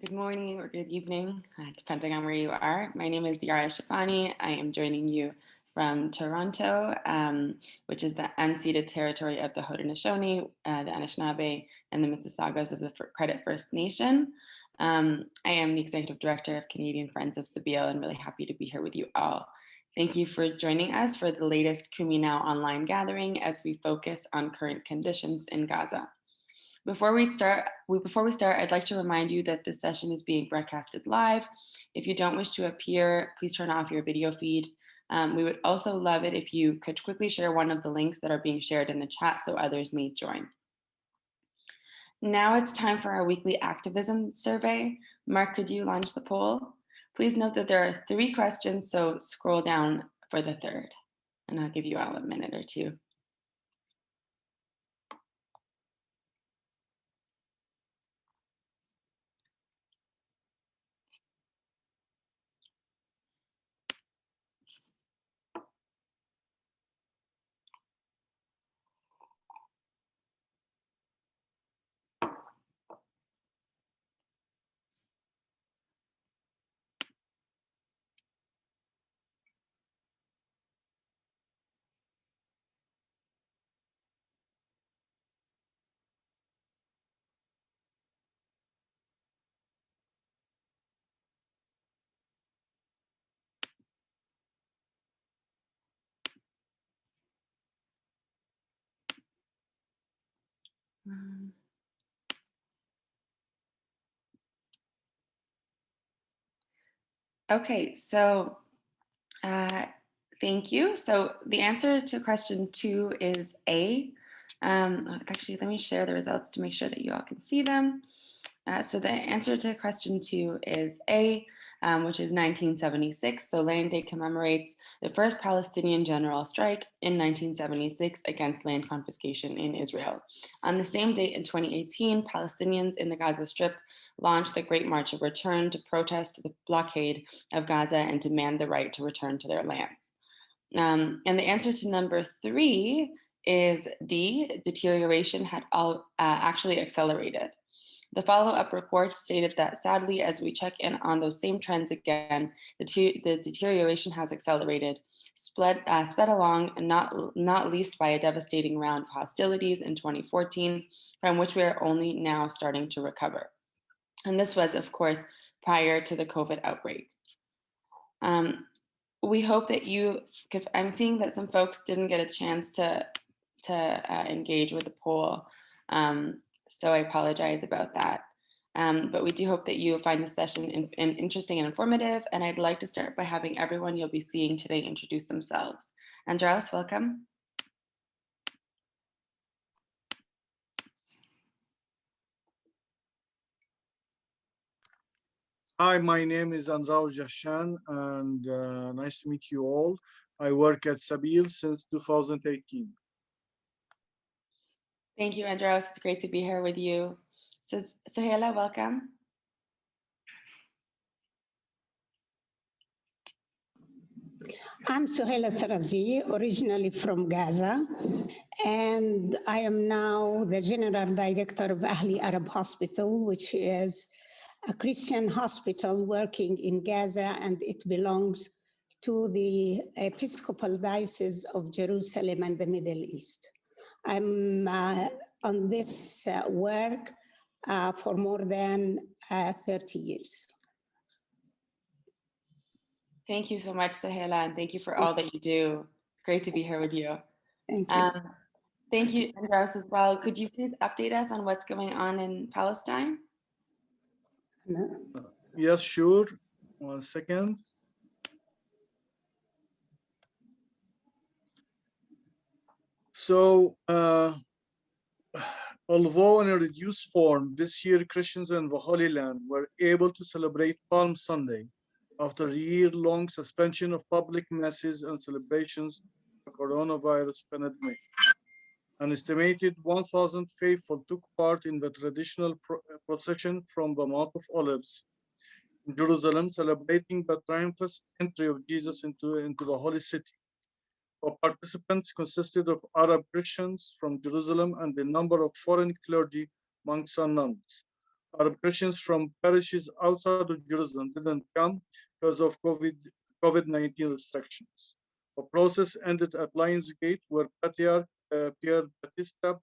Good morning or good evening, depending on where you are. My name is Yara Shafani. I am joining you from Toronto, which is the unceded territory of the Haudenosaunee, the Anishinaabe, and the Mississaugas of the Credit First Nation. I am the Executive Director of Canadian Friends of Sabille and really happy to be here with you all. Thank you for joining us for the latest Kumi Now online gathering as we focus on current conditions in Gaza. Before we start, I'd like to remind you that this session is being broadcasted live. If you don't wish to appear, please turn off your video feed. We would also love it if you could quickly share one of the links that are being shared in the chat so others may join. Now it's time for our weekly activism survey. Mark, could you launch the poll? Please note that there are 3 questions, so scroll down for the third, and I'll give you all a minute or two. Okay, so thank you. So the answer to question 2 is A. Actually, let me share the results to make sure that you all can see them. So the answer to question 2 is A, which is 1976. So Land Day commemorates the first Palestinian general strike in 1976 against land confiscation in Israel. On the same date in 2018, Palestinians in the Gaza Strip launched the Great March of Return to protest the blockade of Gaza and demand the right to return to their lands. And the answer to number 3 is D, deterioration had actually accelerated. The follow-up report stated that sadly, as we check in on those same trends again, the deterioration has accelerated, sped along, and not least by a devastating round of hostilities in 2014, from which we are only now starting to recover. And this was, of course, prior to the COVID outbreak. We hope that I'm seeing that some folks didn't get a chance to engage with the poll. So I apologize about that. But we do hope that you find this session interesting and informative. And I'd like to start by having everyone you'll be seeing today introduce themselves. Andros, welcome. Hi, my name is Andros Jashan, and nice to meet you all. I work at Sabille since 2018. Thank you, Andros. It's great to be here with you. So, Suhaila, welcome. I'm Suhaila Tarazi, originally from Gaza, and I am now the General Director of Ahli Hospital, which is a Christian hospital working in Gaza, and it belongs to the Episcopal Diocese of Jerusalem and the Middle East. I'm on this work for more than 30 years. Thank you so much, Suhaila, and thank you for all that you do. It's great to be here with you. Thank you. Thank you, Andros, as well. Could you please update us on what's going on in Palestine? Yes, sure. 1 second. So, although in a reduced form, this year Christians in the Holy Land were able to celebrate Palm Sunday after a year-long suspension of public masses and celebrations of the coronavirus pandemic. An estimated 1,000 faithful took part in the traditional procession from the Mount of Olives in Jerusalem, celebrating the triumphant entry of Jesus into the holy city. The participants consisted of Arab Christians from Jerusalem and a number of foreign clergy, monks, and nuns. Arab Christians from parishes outside of Jerusalem didn't come because of COVID-19 restrictions. The process ended at Lions Gate, where Patriarch Pierre Batista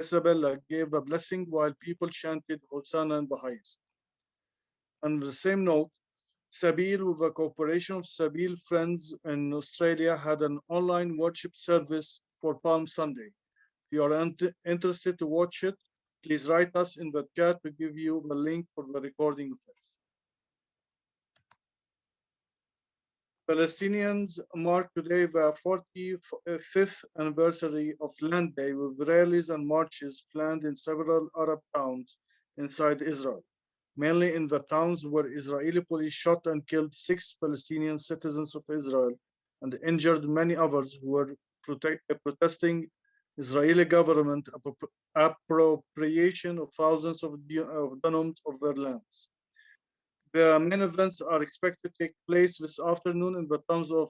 Isabella gave a blessing while people chanted Hosanna in the highest. On the same note, Sabil, with the cooperation of Sabil Friends in Australia, had an online worship service for Palm Sunday. If you are interested to watch it, please write us in the chat to give you the link for the recording of it. Palestinians mark today the 45th anniversary of Land Day with rallies and marches planned in several Arab towns inside Israel, mainly in the towns where Israeli police shot and killed 6 Palestinian citizens of Israel and injured many others who were protesting Israeli government appropriation of thousands of dunums of their lands. The main events are expected to take place this afternoon in the towns of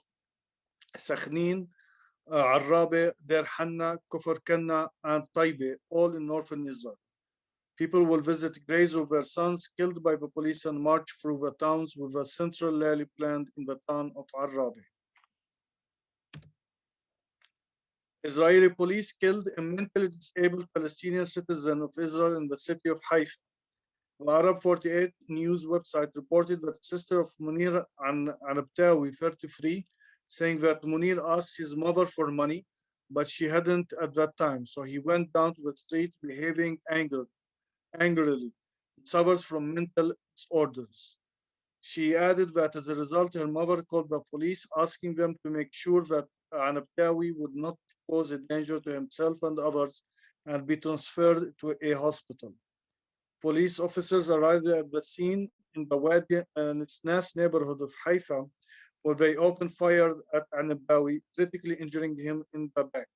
Sakhnin, Arrabe, Der Hanna, Kufr Kanna, and Taibe, all in northern Israel. People will visit graves of their sons killed by the police and march through the towns with a central rally planned in the town of Arrabe. Israeli police killed a mentally disabled Palestinian citizen of Israel in the city of Haifa. The Arab 48 news website reported that the sister of Munir Anabtawi, 33, saying that Munir asked his mother for money, but she hadn't at that time, so he went down to the street behaving angrily. He suffers from mental disorders. She added that as a result, her mother called the police, asking them to make sure that Anabtawi would not pose a danger to himself and others and be transferred to a hospital. Police officers arrived at the scene in the Wadi Nisnas neighborhood of Haifa, where they opened fire at Anabtawi, critically injuring him in the back.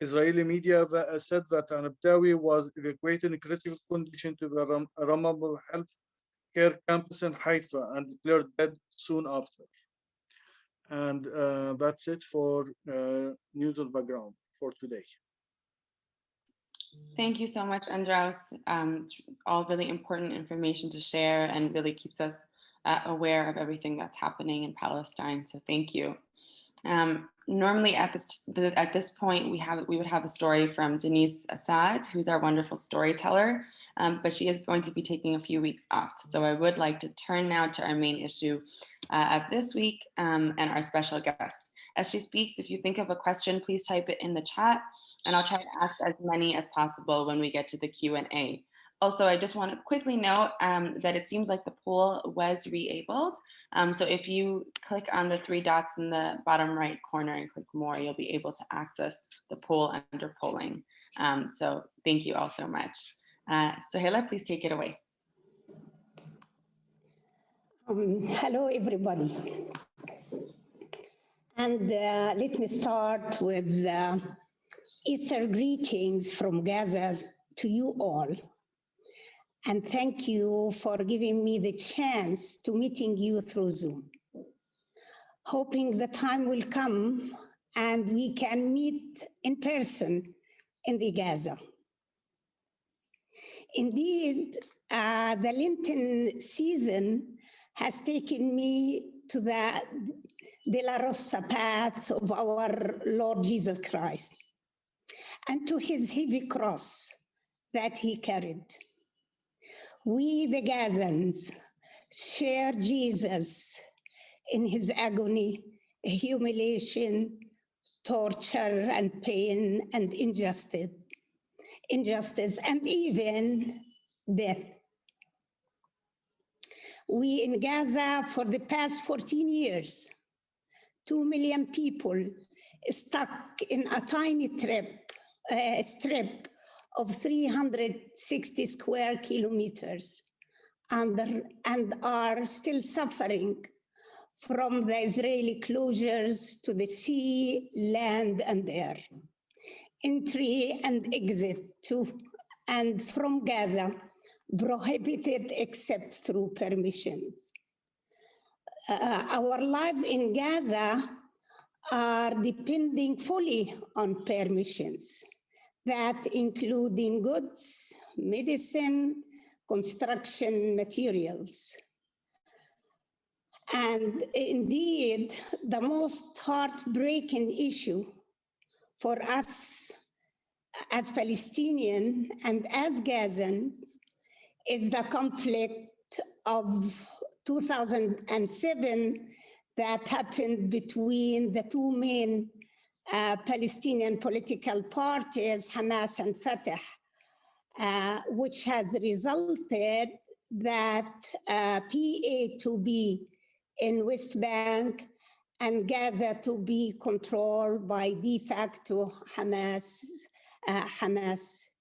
Israeli media said that Anabtawi was evacuated in critical condition to the Ramab Health Care campus in Haifa and declared dead soon after. And that's it for news on the ground for today. Thank you so much, Andros. All really important information to share and really keeps us aware of everything that's happening in Palestine. So thank you. Normally at this point, we would have a story from Denise Assad, who's our wonderful storyteller, but she is going to be taking a few weeks off. So I would like to turn now to our main issue of this week and our special guest. As she speaks, if you think of a question, please type it in the chat, and I'll try to ask as many as possible when we get to the Q&A. Also, I just want to quickly note that it seems like the poll was re-abled. So if you click on the 3 dots in the bottom right corner and click more, you'll be able to access the poll under polling. So thank you all so much. Suhaila, please take it away. Hello, everybody. And let me start with Easter greetings from Gaza to you all. And thank you for giving me the chance to meeting you through Zoom. Hoping the time will come and we can meet in person in the Gaza. Indeed, the Lenten season has taken me to the De La Rosa path of our Lord Jesus Christ and to his heavy cross that he carried. We, the Gazans, share Jesus in his agony, humiliation, torture, and pain, and injustice, and even death. We in Gaza, for the past 14 years, 2 million people stuck in a tiny strip of 360 square kilometers and are still suffering from the Israeli closures to the sea, land, and air. Entry and exit to and from Gaza prohibited except through permissions. Our lives in Gaza are depending fully on permissions, that including goods, medicine, construction materials. And indeed, the most heartbreaking issue for us as Palestinian and as Gazans is the conflict of 2007 that happened between the two main Palestinian political parties, Hamas and Fatah, which has resulted that PA to be in West Bank and Gaza to be controlled by de facto Hamas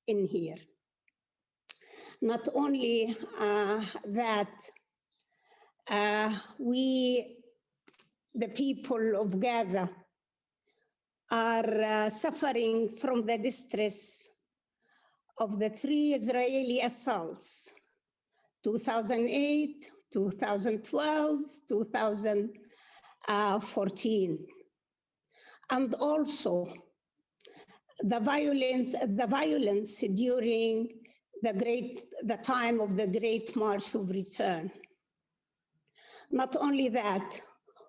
in here. Not only that, we, the people of Gaza, are suffering from the distress of the 3 Israeli assaults, 2008, 2012, 2014. And also the violence during the time of the Great March of Return. Not only that,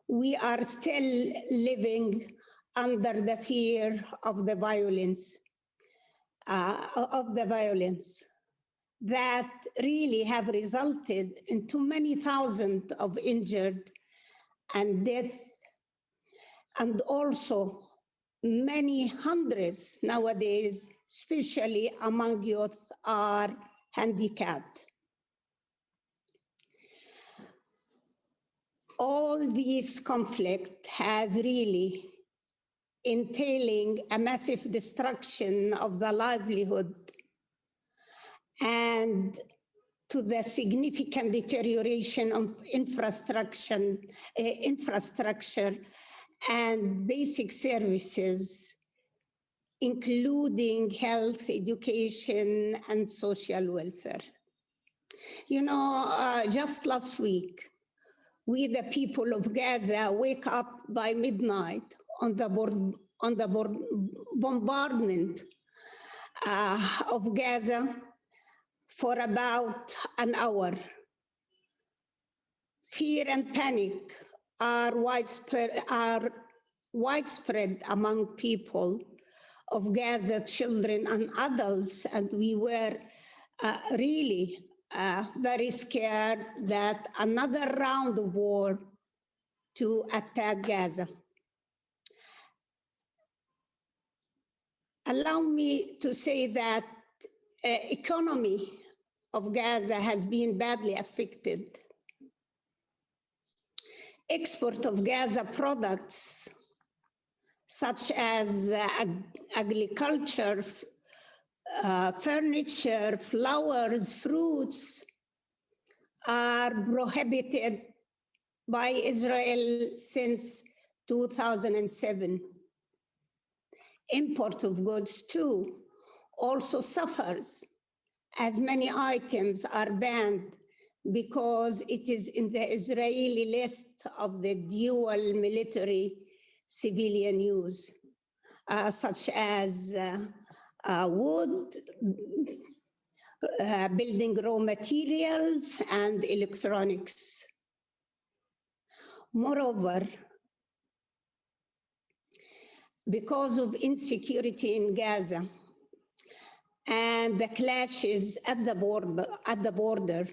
we are still living under the fear of the violence, that really have resulted in too many thousands of injured and death, and also many hundreds nowadays, especially among youth, are handicapped. All this conflict has really entailing a massive destruction of the livelihood and to the significant deterioration of infrastructure and basic services, including health, education, and social welfare. You know, just last week, we, the people of Gaza, wake up by midnight on the bombardment of Gaza for about an hour. Fear and panic are widespread among people of Gaza, children and adults, and we were really very scared that another round of war to attack Gaza. Allow me to say that economy of Gaza has been badly affected. Export of Gaza products, such as agriculture, furniture, flowers, fruits, are prohibited by Israel since 2007. Import of goods too also suffers, as many items are banned because it is in the Israeli list of the dual military civilian use, such as wood, building raw materials, and electronics. Moreover, because of insecurity in Gaza and the clashes at the border,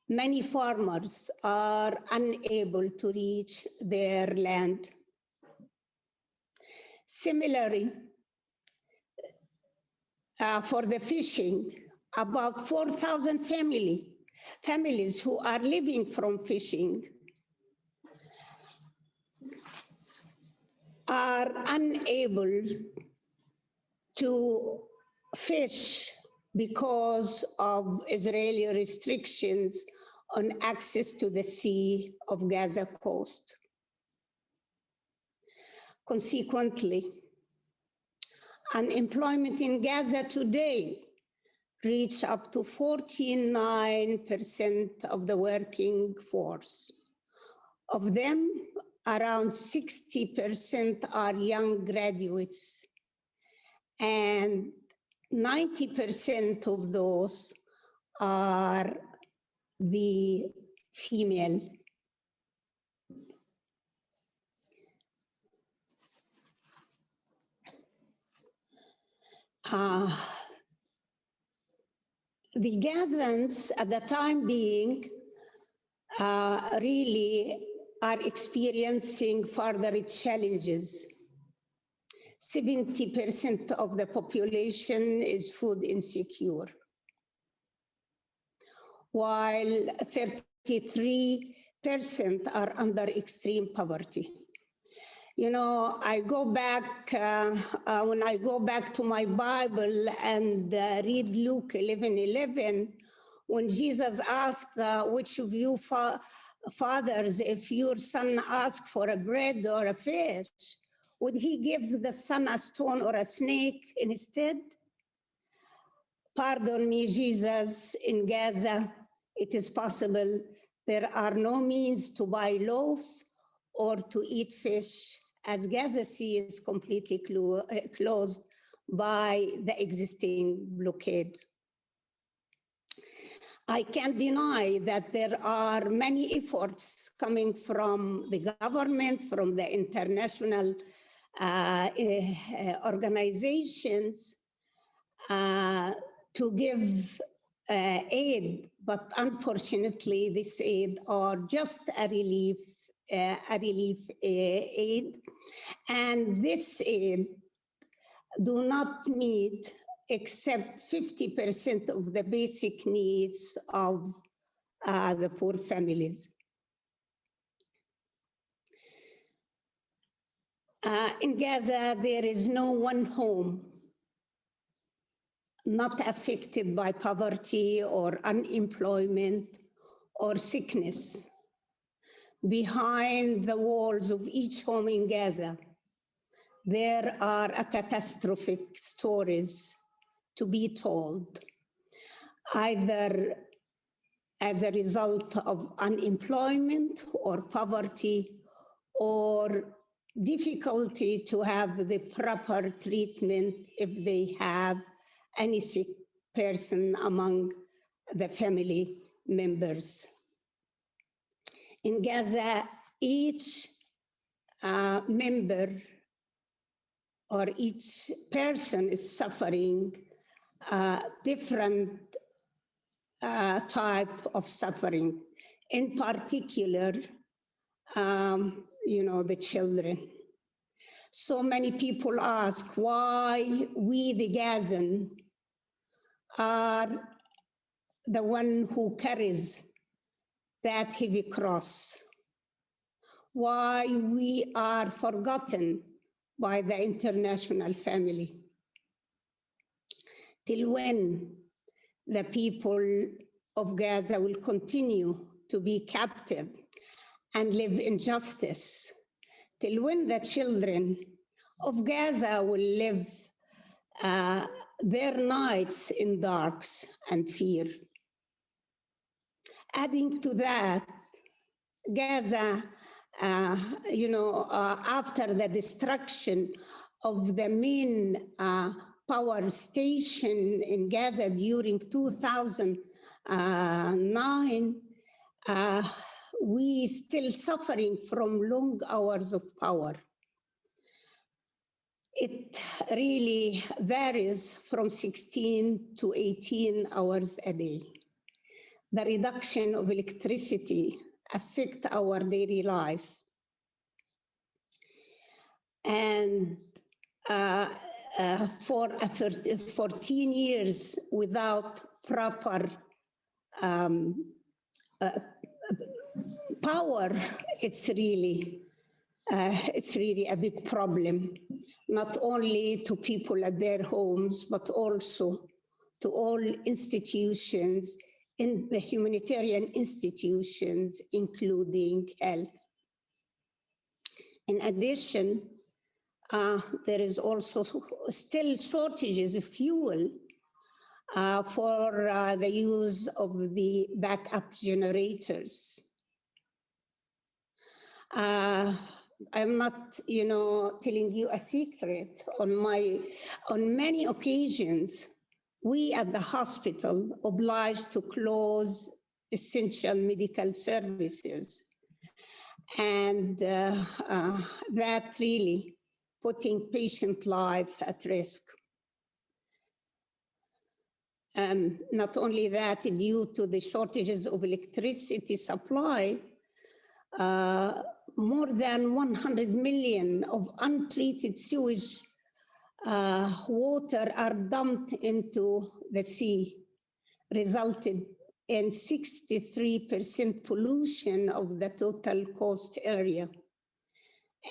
many farmers are unable to reach their land. Similarly, for the fishing, about 4,000 families who are living from fishing are unable to fish because of Israeli restrictions on access to the sea of Gaza coast. Consequently, unemployment in Gaza today reach up to 49% of the working force. Of them, around 60% are young graduates, and 90% of those are the female. The Gazans, at the time being, really are experiencing further challenges. 70% of the population is food insecure, while 33% are under extreme poverty. You know, I go back, when I go back to my Bible and read Luke 11:11, when Jesus asked, which of you fathers, if your son asks for a bread or a fish, would he give the son a stone or a snake instead? Pardon me, Jesus, in Gaza, it is possible there are no means to buy loaves or to eat fish, as Gaza Sea is completely closed by the existing blockade. I can't deny that there are many efforts coming from the government, from the international organizations to give aid, but unfortunately this aid are just a relief aid, and this aid do not meet except 50% of the basic needs of the poor families. In Gaza, there is no one home not affected by poverty or unemployment or sickness. Behind the walls of each home in Gaza, there are catastrophic stories to be told, either as a result of unemployment or poverty or difficulty to have the proper treatment if they have any sick person among the family members. In Gaza, each member or each person is suffering different type of suffering. In particular, you know, the children. So many people ask why we, the Gazan, are the one who carries that heavy cross, why we are forgotten by the international family. Till when the people of Gaza will continue to be captive and live in injustice? Till when the children of Gaza will live their nights in darks and fear? Adding to that, Gaza, you know, after the destruction of the main power station in Gaza during 2009, we still suffering from long hours of power. It really varies from 16 to 18 hours a day. The reduction of electricity affect our daily life. And for 14 years without proper power, it's really a big problem, not only to people at their homes, but also to all institutions, in the humanitarian institutions, including health. In addition, there is also still shortages of fuel for the use of the backup generators. I'm not, you know, telling you a secret. On many occasions, we at the hospital obliged to close essential medical services. And that really putting patient life at risk. Not only that, due to the shortages of electricity supply, more than 100 million of untreated sewage water are dumped into the sea, resulted in 63% pollution of the total coast area.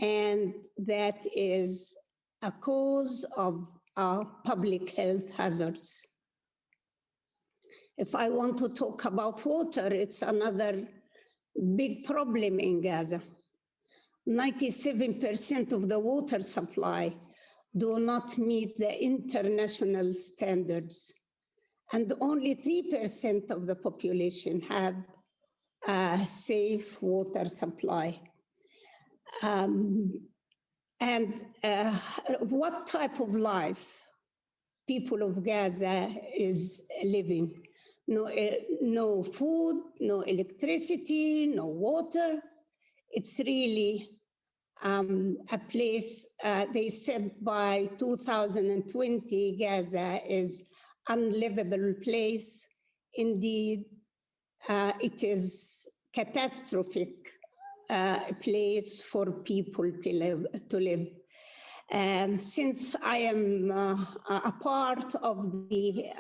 And that is a cause of public health hazards. If I want to talk about water, it's another big problem in Gaza. 97% of the water supply do not meet the international standards, and only 3% of the population have a safe water supply. What type of life people of Gaza is living? No food, no electricity, no water. It's really a place, they said by 2020, Gaza is unlivable place. Indeed, it is catastrophic place for people to live. And since I am a part of the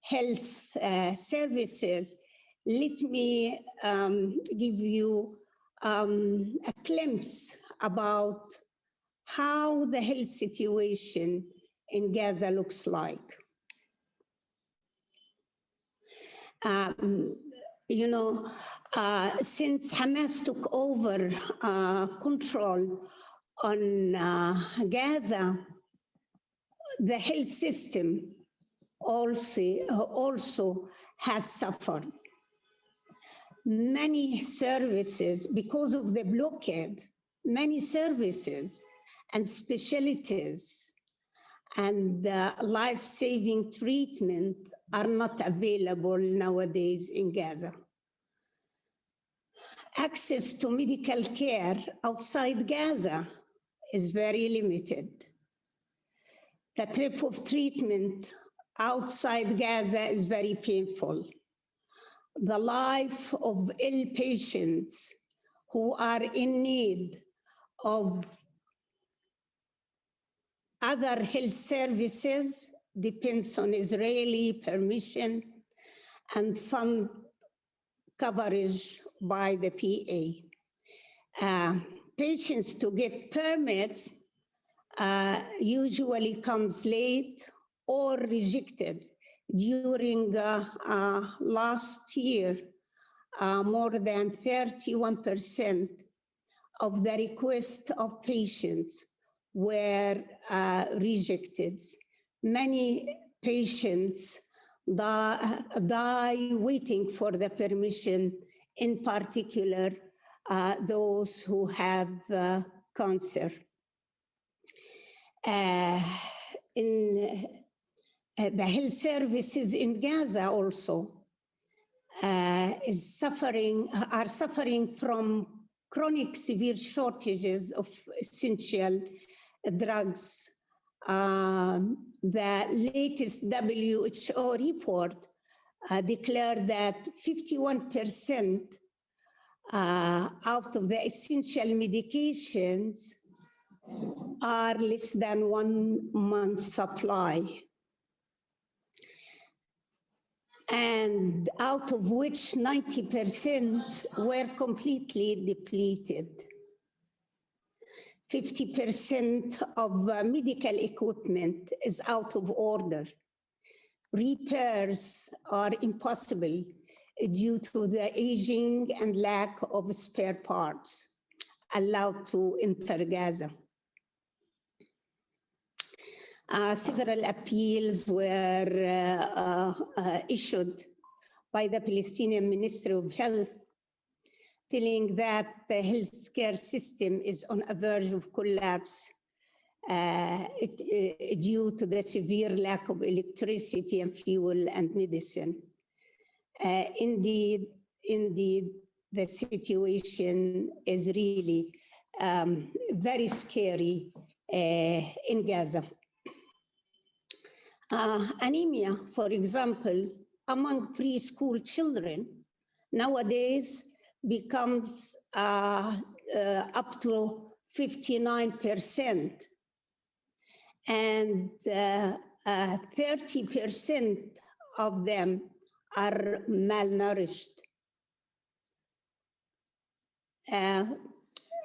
health services, let me give you a glimpse about how the health situation in Gaza looks like. Since Hamas took over control on Gaza, the health system also has suffered. Many services, because of the blockade, many services and specialties and life-saving treatment are not available nowadays in Gaza. Access to medical care outside Gaza is very limited. The trip of treatment outside Gaza is very painful. The life of ill patients who are in need of other health services depends on Israeli permission and fund coverage by the PA. Patients to get permits usually comes late or rejected. During last year, more than 31% of the requests of patients were rejected. Many patients die waiting for the permission, in particular, those who have cancer. The health services in Gaza also are suffering from chronic severe shortages of essential drugs. The latest WHO report declared that 51% out of the essential medications are less than 1 month's supply, and out of which 90% were completely depleted. 50% of medical equipment is out of order. Repairs are impossible due to the aging and lack of spare parts allowed to enter Gaza. Several appeals were issued by the Palestinian Ministry of Health, telling that the healthcare system is on a verge of collapse due to the severe lack of electricity and fuel and medicine. Indeed, the situation is really very scary in Gaza. Anemia, for example, among preschool children nowadays becomes up to 59%, and 30% of them are malnourished.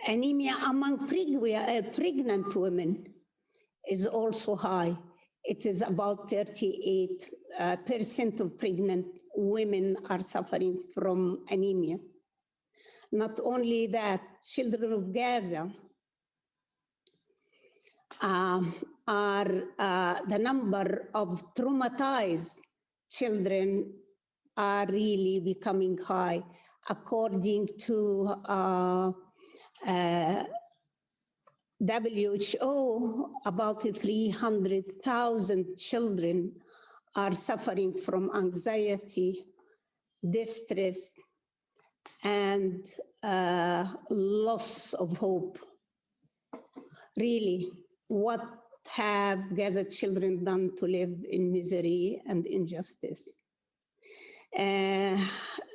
Anemia among pregnant women is also high. It is about 38% of pregnant women are suffering from anemia. Not only that, children of Gaza the number of traumatized children are really becoming high. According to WHO, about 300,000 children are suffering from anxiety, distress, and loss of hope. Really, what have Gaza children done to live in misery and injustice?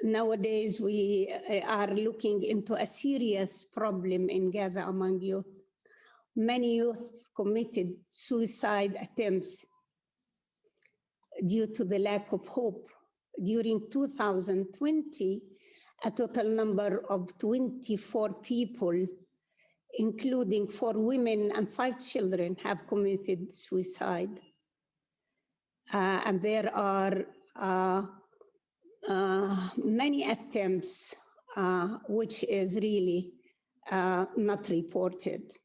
Nowadays, we are looking into a serious problem in Gaza among youth. Many youth committed suicide attempts due to the lack of hope. During 2020, a total number of 24 people, including 4 women and 5 children, have committed suicide. And there are many attempts which is really not reported.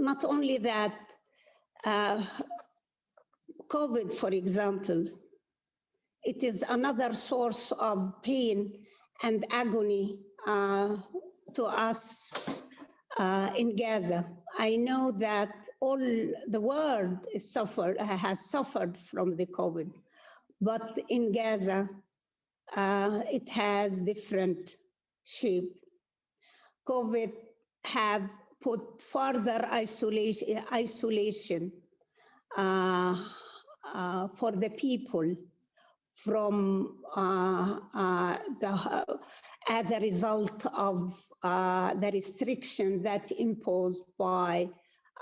Not only that, COVID, for example, it is another source of pain and agony to us in Gaza. I know that all the world has suffered from the COVID, but in Gaza, it has different shape. COVID have put further isolation for the people from as a result of the restriction that imposed by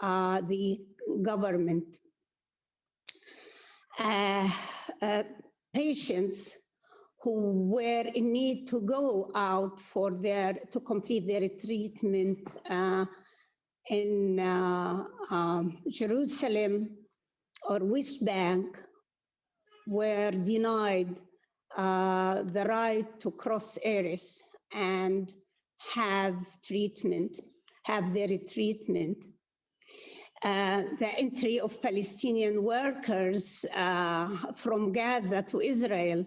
the government. Patients who were in need to go out to complete their treatment in Jerusalem or West Bank were denied the right to cross Eris and have their treatment. The entry of Palestinian workers from Gaza to Israel,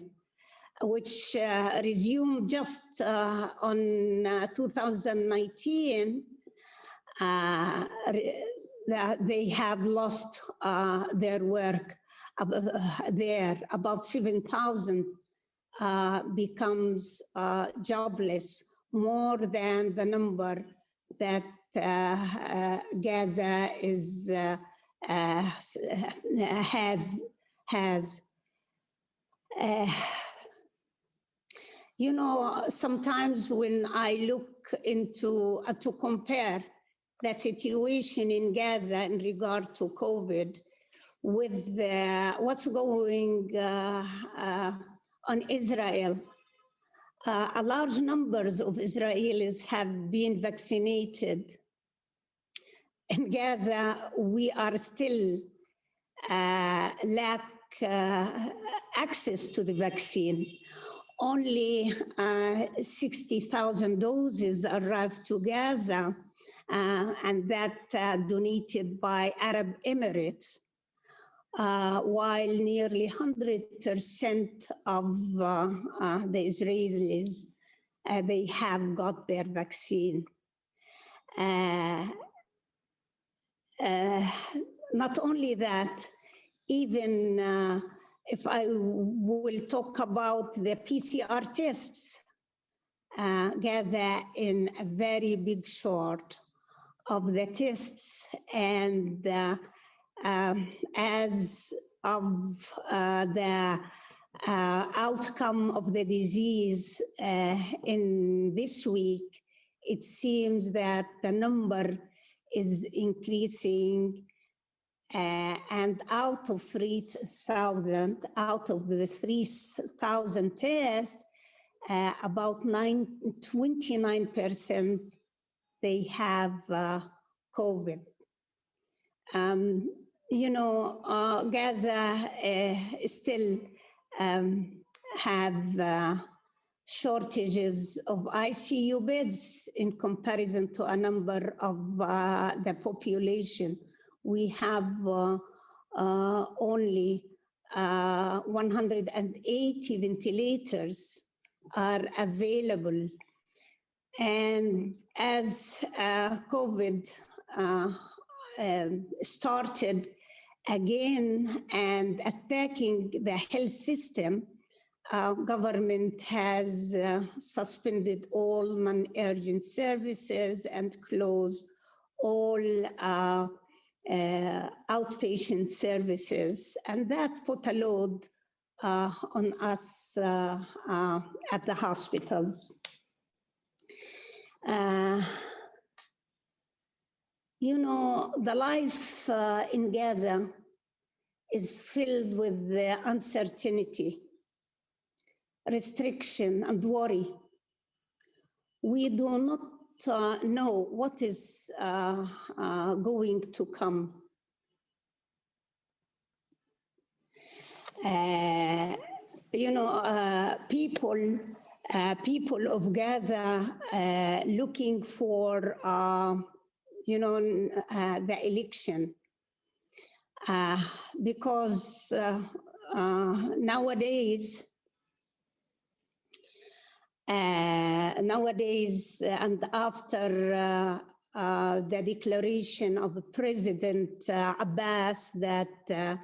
which resumed just on 2019, they have lost their work there. About 7,000 becomes jobless, more than the number that Gaza has. Sometimes when I look into to compare the situation in Gaza in regard to COVID with what's going on Israel, a large numbers of Israelis have been vaccinated. In Gaza, we are still lack access to the vaccine. Only 60,000 doses arrived to Gaza, and that donated by Arab Emirates, while nearly 100% of the Israelis they have got their vaccine. Not only that, even if I will talk about the PCR tests, Gaza in a very big short of the tests, and as of the outcome of the disease in this week, it seems that the number is increasing, and out of 3,000, out of the 3,000 tests, about 29% they have COVID. Gaza still have shortages of ICU beds in comparison to a number of the population. We have only 180 ventilators are available. And as COVID started again and attacking the health system, government has suspended all non-urgent services and closed all outpatient services. And that put a load on us at the hospitals. The life in Gaza is filled with the uncertainty, restriction, and worry. We do not know what is going to come. People of Gaza looking for the election, because nowadays and after the declaration of President Abbas that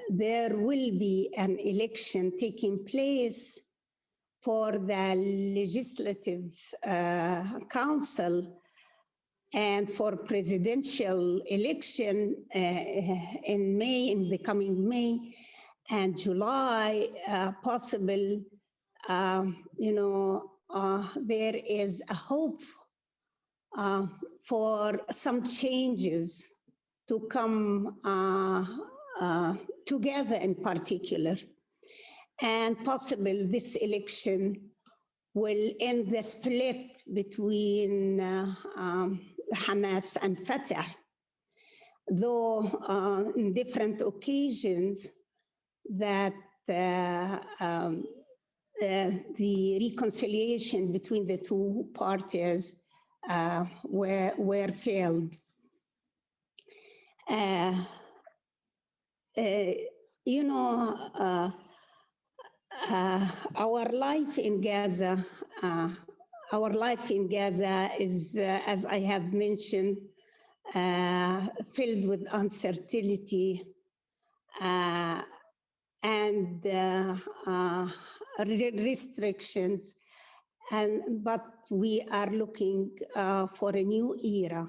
there will be an election taking place for the Legislative Council and for presidential election in May, in the coming May and July, possible, there is a hope for some changes to come to Gaza in particular. And possible this election will end the split between Hamas and Fatah, though in different occasions that the reconciliation between the two parties were failed. Our life in Gaza is, as I have mentioned, filled with uncertainty and restrictions, but we are looking for a new era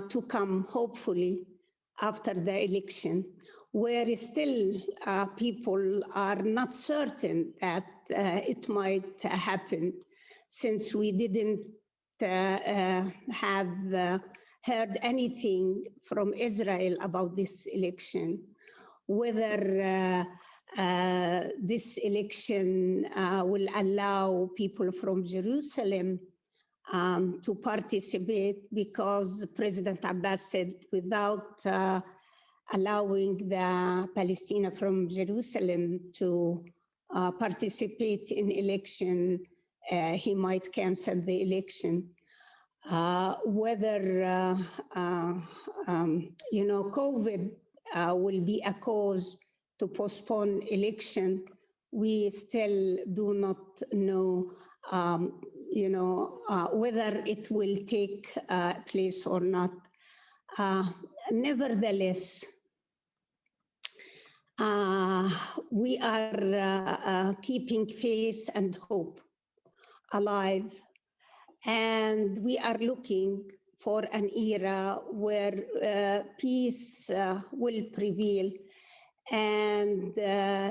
to come, hopefully, after the election, where still people are not certain that it might happen, since we didn't have heard anything from Israel about this election, whether this election will allow people from Jerusalem to participate, because President Abbas said without allowing the Palestinians from Jerusalem to participate in election, he might cancel the election. Whether COVID will be a cause to postpone election, we still do not know, whether it will take place or not. Nevertheless, we are keeping faith and hope alive, and we are looking for an era where peace will prevail and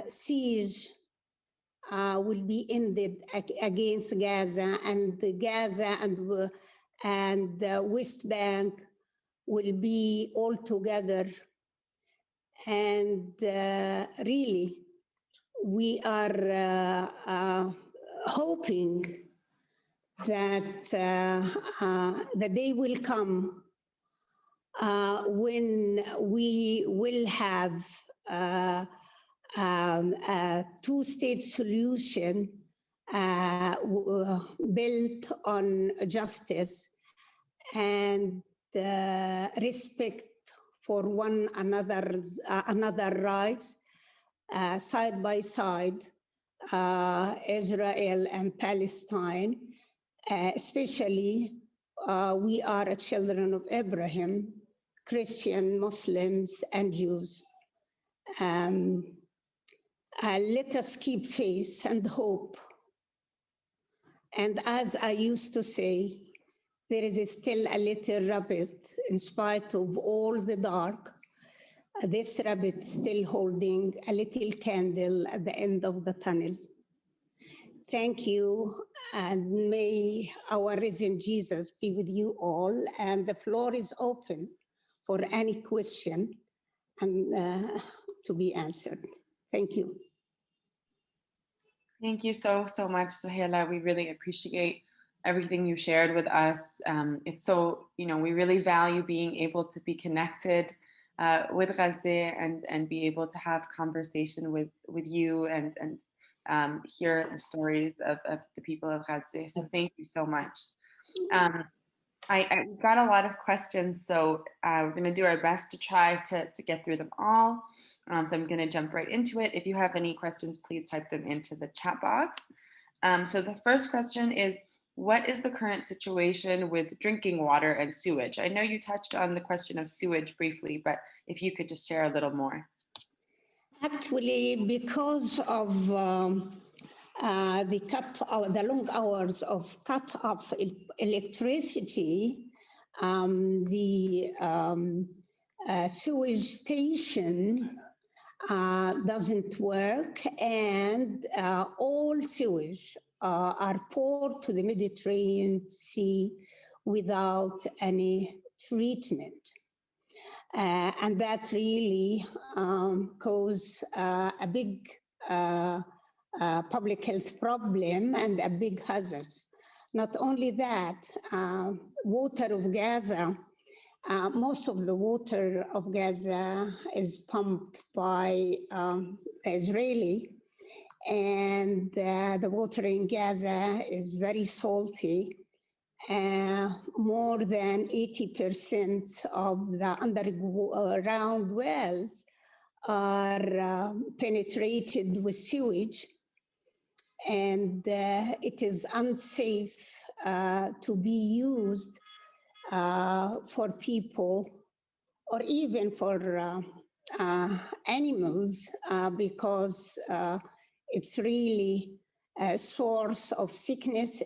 siege will be ended against Gaza, and Gaza and the West Bank will be all together. And really, we are hoping that the day will come when we will have a two-state solution built on justice and respect for one another's rights, side by side, Israel and Palestine. Especially, we are children of Abraham, Christian, Muslims, and Jews. Let us keep faith and hope. And as I used to say, there is still a little rabbit, in spite of all the dark, this rabbit still holding a little candle at the end of the tunnel. Thank you, and may our risen Jesus be with you all. And the floor is open for any question and to be answered. Thank you. Thank you so much, Suhaila. We really appreciate everything you shared with us. It's so, we really value being able to be connected with Gaza and be able to have conversation with you and hear the stories of the people of Gaza. So thank you so much. I got a lot of questions, so we're going to do our best to try to get through them all. So I'm going to jump right into it. If you have any questions, please type them into the chat box. So the first question is, what is the current situation with drinking water and sewage? I know you touched on the question of sewage briefly, but if you could just share a little more. Actually, because of the long hours of cut off electricity, the sewage station doesn't work, and all sewage are poured to the Mediterranean Sea without any treatment. And that really caused a big public health problem and a big hazard. Not only that, water of Gaza, most of the water of Gaza is pumped by Israeli, and the water in Gaza is very salty. More than 80% of the underground wells are penetrated with sewage, and it is unsafe to be used for people or even for animals because it's really a source of sickness,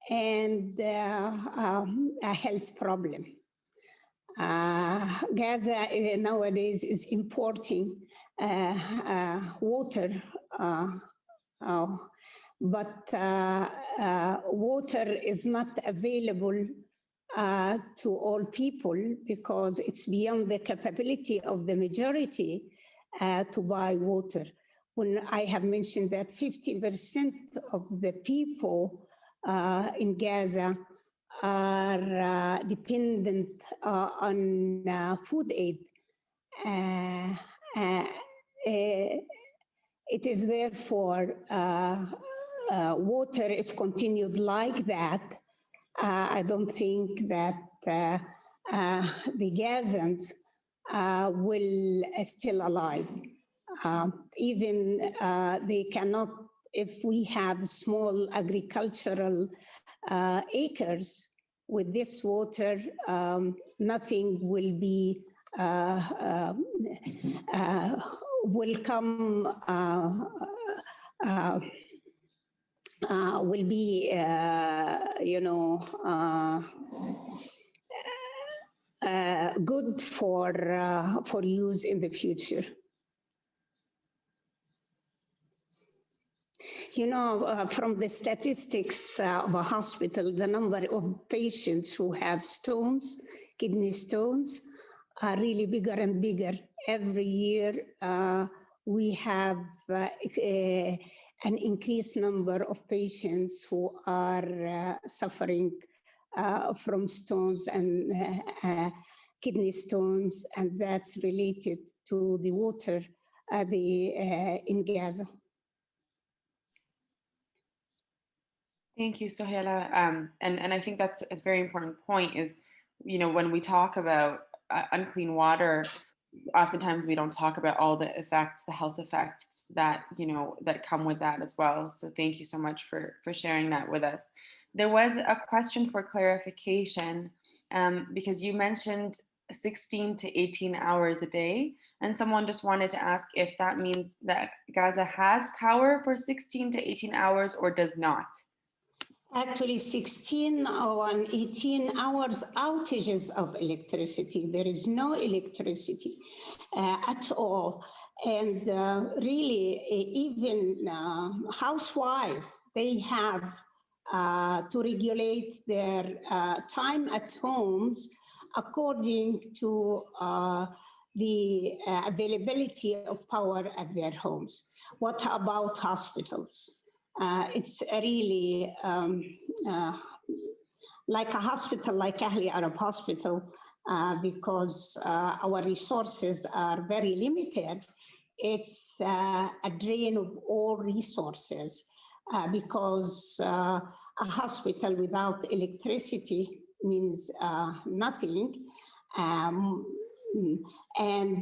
and a health problem. Gaza nowadays is importing water, but water is not available to all people because it's beyond the capability of the majority to buy water. When I have mentioned that 50% of the people in Gaza are dependent on food aid. It is therefore water, if continued like that, I don't think that the Gazans will still alive. Even they cannot, if we have small agricultural acres with this water, nothing will be will come will be good for use in the future. From the statistics of a hospital, the number of patients who have stones, kidney stones, are really bigger and bigger. Every year, we have an increased number of patients who are suffering from stones and kidney stones, and that's related to the water in Gaza. Thank you, Suhaila. And I think that's a very important point is, when we talk about unclean water, oftentimes we don't talk about all the effects, the health effects that, that come with that as well. So thank you so much for sharing that with us. There was a question for clarification because you mentioned 16 to 18 hours a day. And someone just wanted to ask if that means that Gaza has power for 16 to 18 hours or does not. Actually, 16 or 18 hours outages of electricity. There is no electricity at all. And really, even housewives, they have to regulate their time at homes according to the availability of power at their homes. What about hospitals? It's really like a hospital, like Ahli Arab Hospital, because our resources are very limited. It's a drain of all resources because a hospital without electricity means nothing. And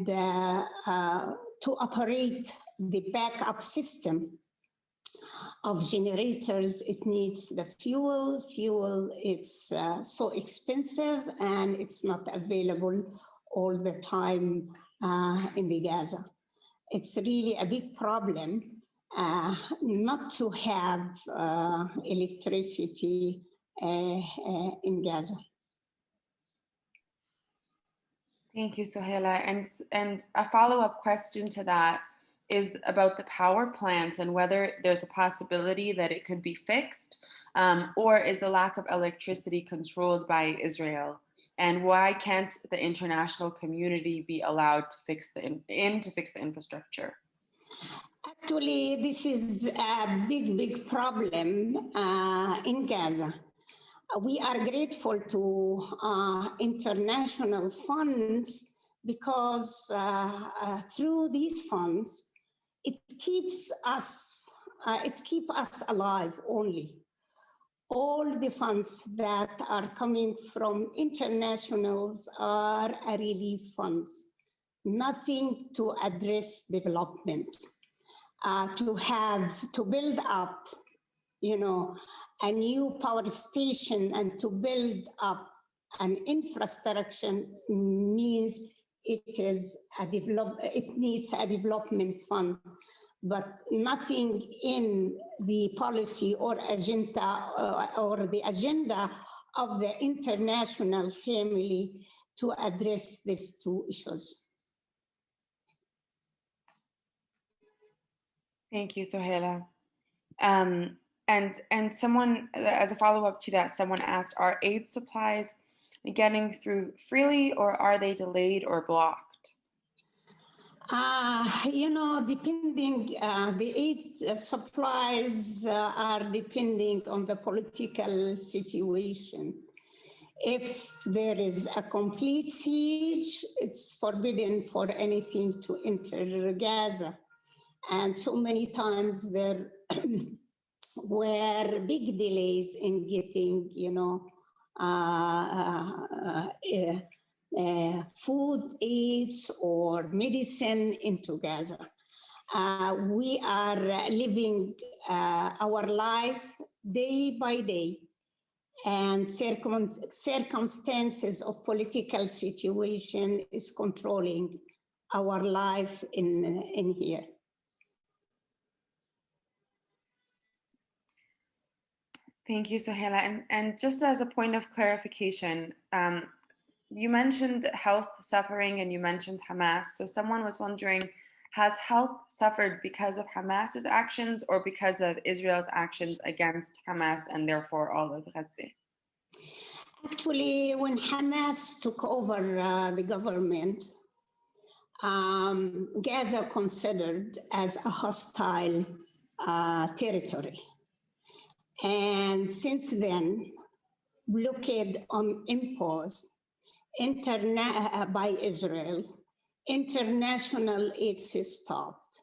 to operate the backup system of generators, it needs the fuel. Fuel, it's so expensive and it's not available all the time in the Gaza. It's really a big problem not to have electricity in Gaza. Thank you, Suhaila. And a follow-up question to that is about the power plant and whether there's a possibility that it could be fixed, or is the lack of electricity controlled by Israel? And why can't the international community be allowed to fix the infrastructure? Actually, this is a big problem in Gaza. We are grateful to international funds because through these funds, it keeps us alive only. All the funds that are coming from internationals are relief funds, nothing to address development, to build up, a new power station and to build up an infrastructure means it needs a development fund, but nothing in the policy or agenda or the agenda of the international family to address these two issues. Thank you, Suhaila. And someone, as a follow-up to that, someone asked, are aid supplies getting through freely or are they delayed or blocked? Depending, the aid supplies are depending on the political situation. If there is a complete siege, it's forbidden for anything to enter Gaza. And so many times there were big delays in getting, food aids or medicine into Gaza. We are living our life day by day, and circumstances of political situation is controlling our life in here. Thank you, Suhaila. And just as a point of clarification, you mentioned health suffering and you mentioned Hamas. So someone was wondering, has health suffered because of Hamas's actions or because of Israel's actions against Hamas and therefore all of Gaza? Actually, when Hamas took over the government, Gaza considered as a hostile territory. And since then, blockade imposed by Israel, international aid stopped.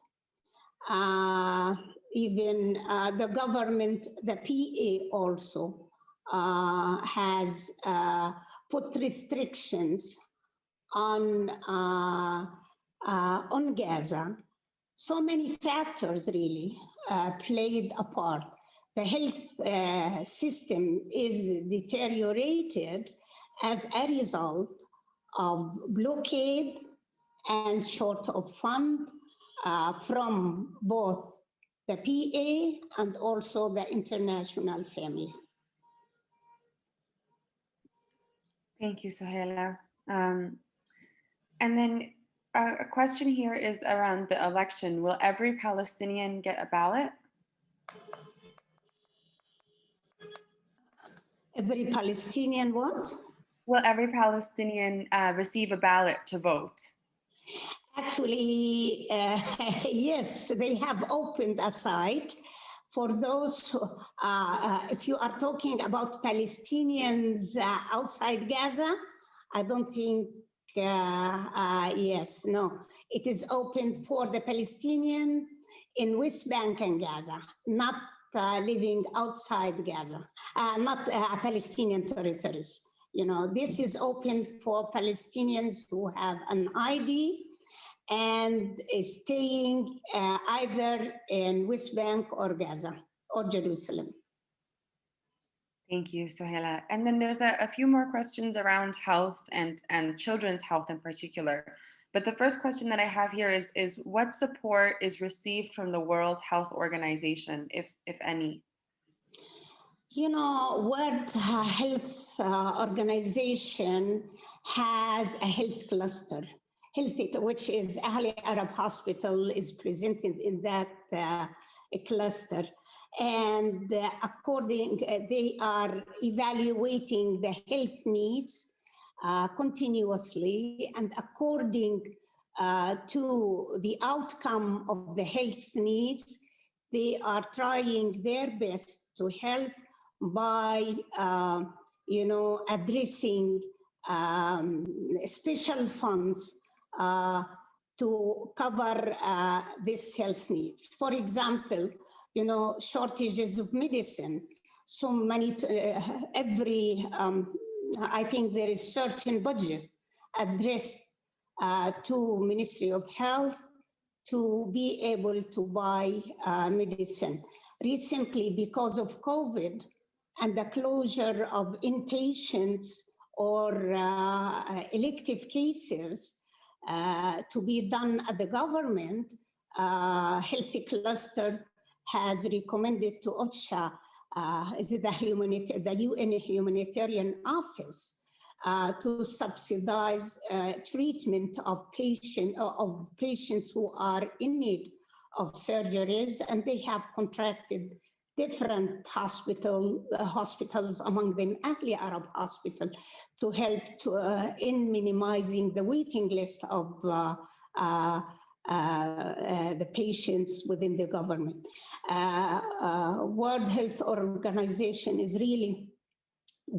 Even the government, the PA also has put restrictions on Gaza. So many factors really played a part. The health system is deteriorated as a result of blockade and short of fund from both the PA and also the international family. Thank you, Suhaila. And then a question here is around the election. Will every Palestinian get a ballot? Every Palestinian what? Will every Palestinian receive a ballot to vote? Actually, yes, they have opened a site for those who, if you are talking about Palestinians outside Gaza, I don't think, yes, no. It is open for the Palestinian in West Bank and Gaza, not living outside Gaza, not Palestinian territories. You know, this is open for Palestinians who have an ID and is staying either in West Bank or Gaza or Jerusalem. Thank you, Suhaila. And then there's a few more questions around health and children's health in particular. But the first question that I have here is what support is received from the World Health Organization, if any? You know, World Health Organization has a health cluster, which is Ahli Arab Hospital is presented in that cluster. And they are evaluating the health needs continuously, and according to the outcome of the health needs, they are trying their best to help by, addressing special funds to cover these health needs. For example, shortages of medicine. So many, I think there is certain budget addressed to Ministry of Health to be able to buy medicine. Recently, because of COVID and the closure of inpatients or elective cases to be done at the government, Healthy Cluster has recommended to OCHA, the UN Humanitarian Office, to subsidize treatment of patients who are in need of surgeries, and they have contracted different hospitals, among them Ahli Arab Hospital, to help in minimizing the waiting list of the patients within the government. World Health Organization is really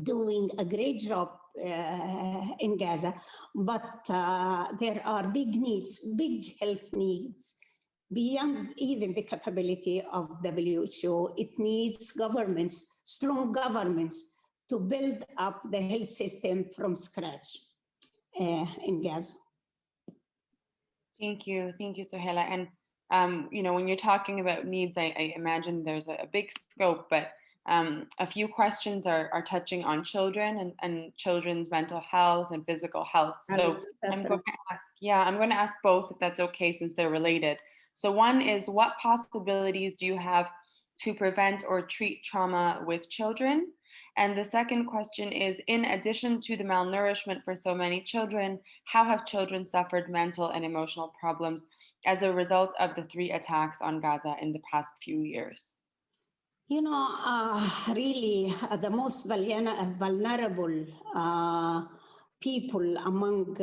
doing a great job in Gaza, but there are big needs, big health needs, beyond even the capability of WHO. It needs governments, strong governments, to build up the health system from scratch in Gaza. Thank you, Suhaila. And When you're talking about needs, I imagine there's a big scope, but a few questions are touching on children and children's mental health and physical health. So I'm going to ask both, if that's okay, since they're related. So one is, what possibilities do you have to prevent or treat trauma with children? And the second question is, in addition to the malnourishment for so many children, how have children suffered mental and emotional problems as a result of the 3 attacks on Gaza in the past few years? Really, the most vulnerable people among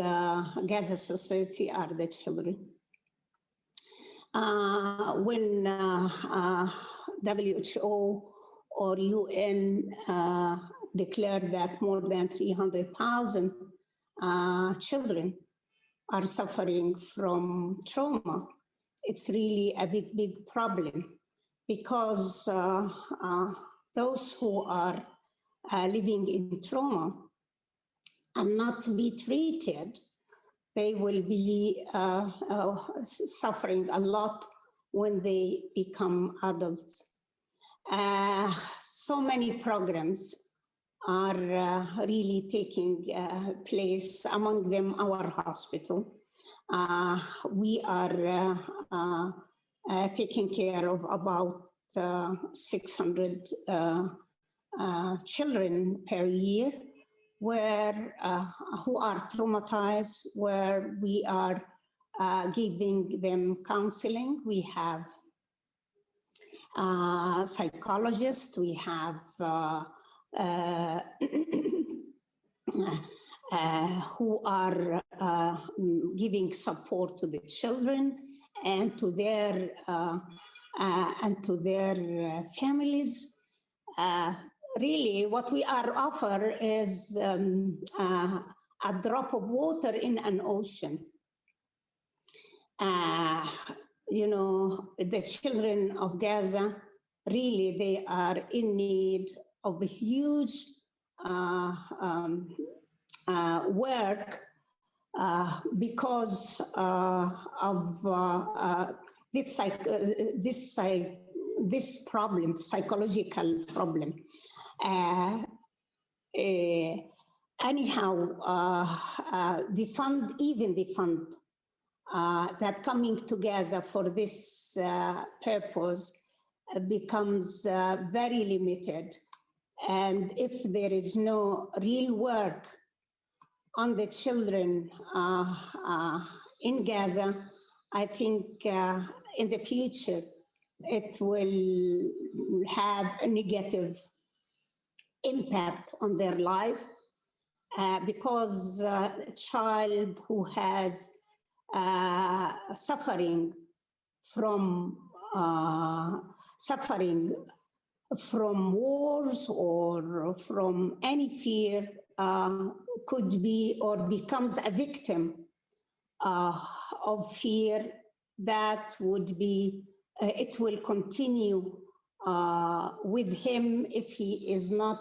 Gaza society are the children. When WHO or UN declared that more than 300,000 children are suffering from trauma, it's really a big problem, because those who are living in trauma and not to be treated, they will be suffering a lot when they become adults. So many programs are really taking place, among them our hospital. We are taking care of about 600 children per year, who are traumatized, where we are giving them counseling. We have psychologists, we have who are giving support to the children and to their families. Really, what we are offer is a drop of water in an ocean. The children of Gaza, really, they are in need of a huge work because of this problem, psychological problem. Anyhow, the fund that coming to Gaza for this purpose becomes very limited. And if there is no real work on the children in Gaza, I think in the future, it will have a negative impact on their life, because a child who has suffering from wars or from any fear could be or becomes a victim of fear, that would be, it will continue with him if he is not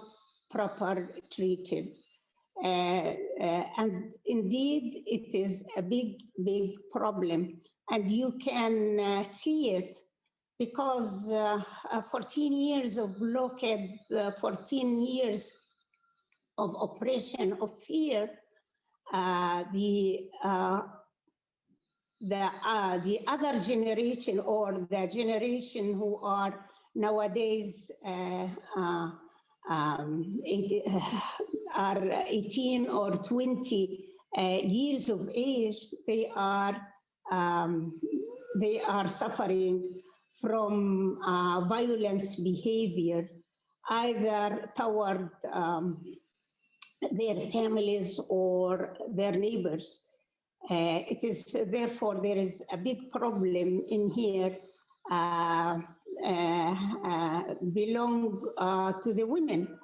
properly treated. And indeed, it is a big problem. And you can see it because 14 years of blockade, 14 years of oppression of fear, the other generation, or the generation who are nowadays are 18 or 20 years of age, they are suffering from violence behavior, either toward their families or their neighbors. It is therefore there is a big problem in here belong to the women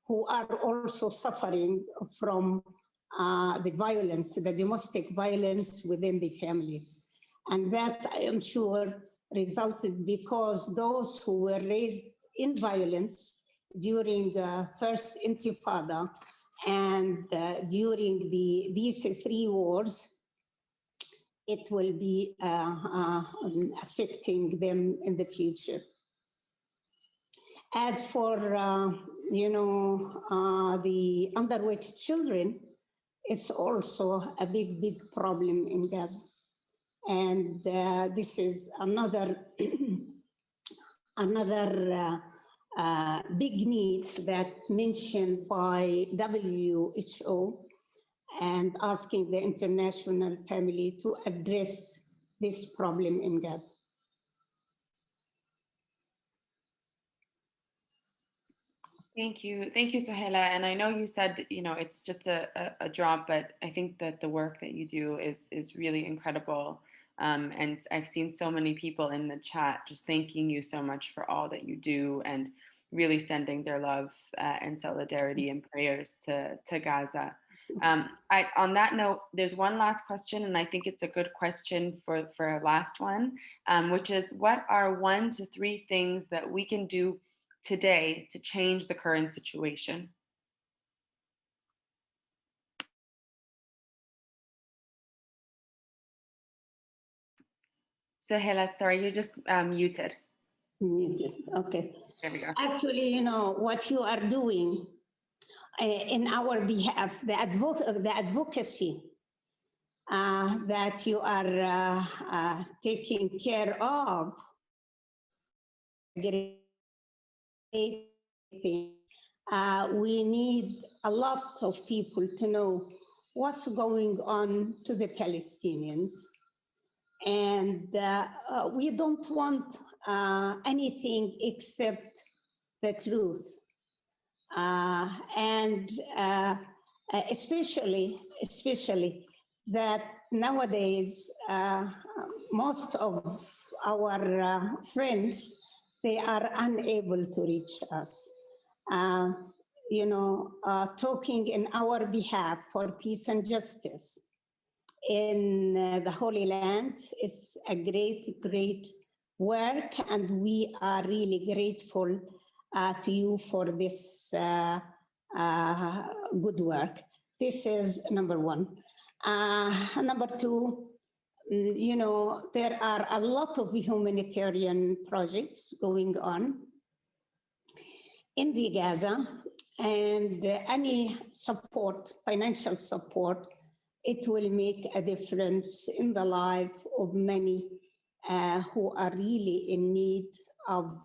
who are also suffering from the violence, the domestic violence within the families. And that, I am sure, resulted because those who were raised in violence during the first Intifada and during these 3 wars, it will be affecting them in the future. As for, the underweight children, it's also a big, big problem in Gaza. And this is another, big needs that mentioned by WHO and asking the international family to address this problem in Gaza. Thank you, Suhaila. And I know you said, it's just a drop, but I think that the work that you do is really incredible. And I've seen so many people in the chat just thanking you so much for all that you do and really sending their love and solidarity and prayers to Gaza. On that note, there's one last question, and I think it's a good question for our last one, which is, what are 1 to 3 things that we can do today to change the current situation? Suhaila, sorry, you're just muted. Muted, okay. There we go. Actually, what you are doing in our behalf, the advocacy that you are taking care of, great thing. We need a lot of people to know what's going on to the Palestinians. And we don't want anything except the truth. And especially that nowadays, most of our friends, they are unable to reach us. Talking in our behalf for peace and justice in the Holy Land is a great, great work, and we are really grateful to you for this good work. This is number 1. Number 2, there are a lot of humanitarian projects going on in the Gaza, and any support, financial support, it will make a difference in the life of many who are really in need of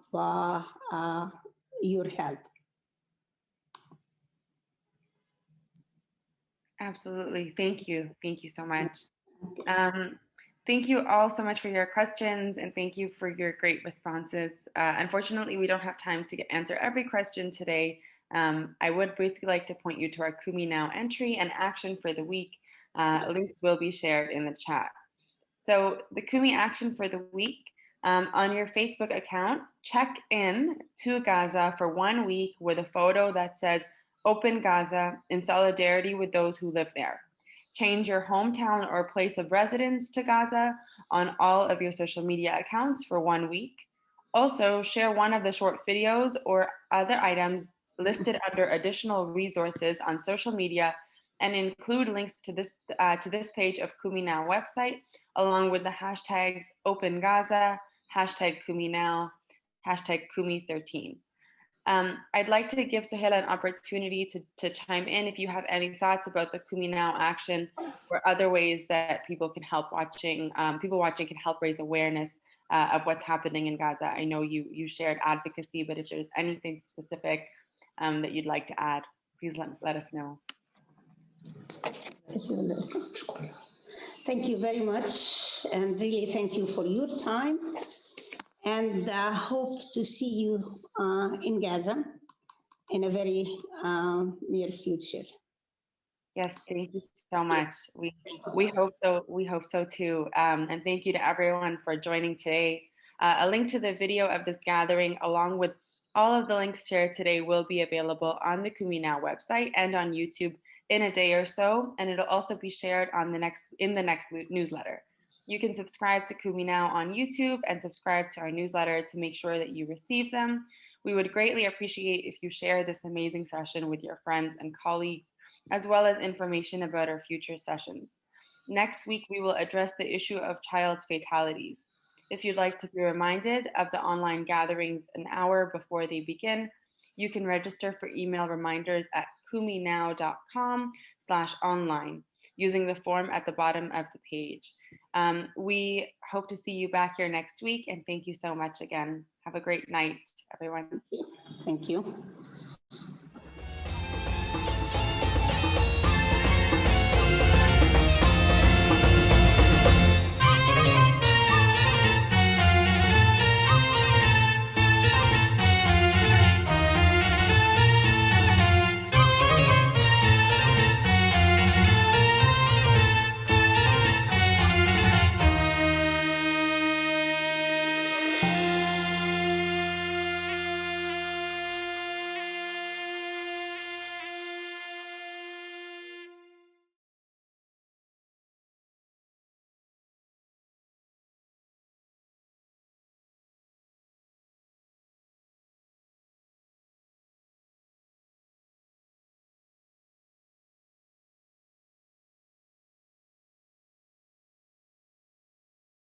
your help. Absolutely. Thank you. Thank you so much. Thank you all so much for your questions, and thank you for your great responses. Unfortunately, we don't have time to answer every question today. I would briefly like to point you to our Kumi Now entry and action for the week. Links will be shared in the chat. So the Kumi action for the week, on your Facebook account, check in to Gaza for 1 week with a photo that says "Open Gaza" in solidarity with those who live there. Change your hometown or place of residence to Gaza on all of your social media accounts for 1 week. Also, share one of the short videos or other items listed under additional resources on social media, and include links to this page of Kumi Now website, along with the hashtags Open Gaza, hashtag Kumi Now, hashtag Kumi13. I'd like to give Suhaila an opportunity to chime in if you have any thoughts about the Kumi Now action or other ways that people can help people watching can help raise awareness of what's happening in Gaza. I know you shared advocacy, but if there's anything specific that you'd like to add, please let us know. Thank you very much, and really thank you for your time, and hope to see you in Gaza in a very near future. Yes, thank you so much. We hope so. We hope so too. And thank you to everyone for joining today. A link to the video of this gathering, along with all of the links shared today, will be available on the Kumi Now website and on YouTube in a day or so, and it'll also be shared in the next newsletter. You can subscribe to Kumi Now on YouTube and subscribe to our newsletter to make sure that you receive them. We would greatly appreciate if you share this amazing session with your friends and colleagues, as well as information about our future sessions. Next week, we will address the issue of child fatalities. If you'd like to be reminded of the online gatherings an hour before they begin, you can register for email reminders at kuminow.com/online using the form at the bottom of the page. We hope to see you back here next week, and thank you so much again. Have a great night, everyone. Thank you.